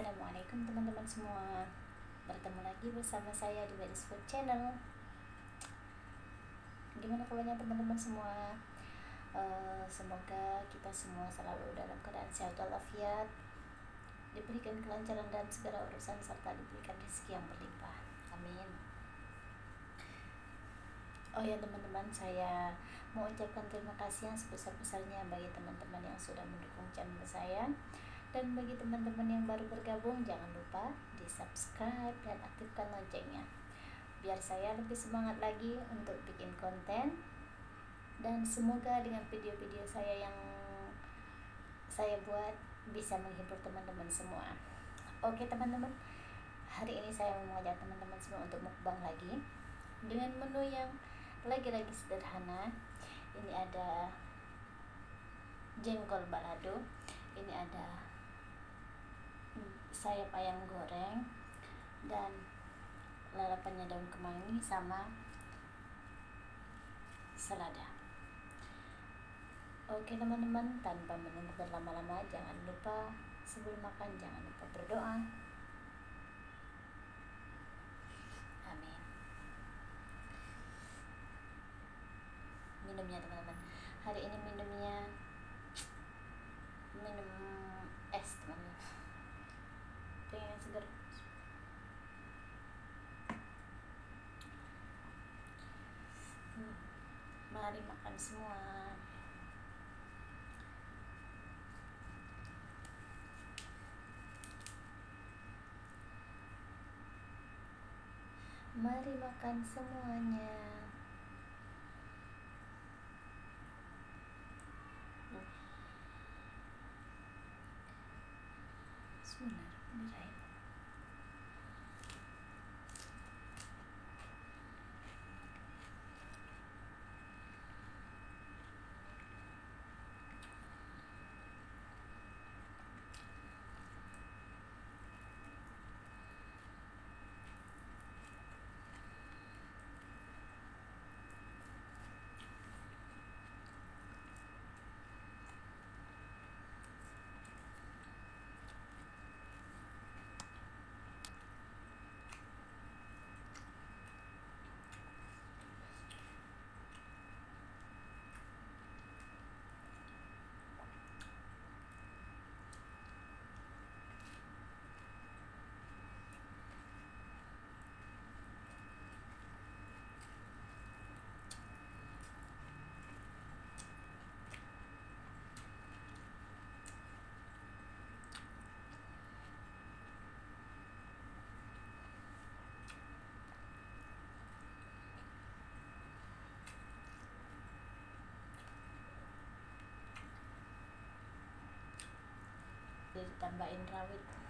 Assalamualaikum teman-teman semua. Bertemu lagi bersama saya di Wedis Food Channel. Gimana kabarnya teman-teman semua? Semoga kita semua selalu dalam keadaan sehat walafiat, diberikan kelancaran dan segala urusan, serta diberikan rezeki yang berlimpah. Amin. Oh ya teman-teman, saya mau ucapkan terima kasih yang sebesar-besarnya bagi teman-teman yang sudah mendukung channel saya. Dan bagi teman-teman yang baru bergabung, jangan lupa di subscribe dan aktifkan loncengnya, biar saya lebih semangat lagi untuk bikin konten. Dan semoga dengan video-video saya yang saya buat bisa menghibur teman-teman semua. Oke teman-teman, hari ini saya mau mengajak teman-teman semua untuk mukbang lagi dengan menu yang lagi-lagi sederhana. Ini ada jengkol balado, ini ada sayap ayam goreng, dan lalapannya daun kemangi sama selada. Oke teman-teman, tanpa menunggu berlama-lama, jangan lupa sebelum makan jangan lupa berdoa. Amin. Minumnya teman-teman, hari ini minum es teman-teman, pengen segar. Mari makan semua. Mari makan semuanya. Bismillahirrahmanirrahim. Ditambahin rawit.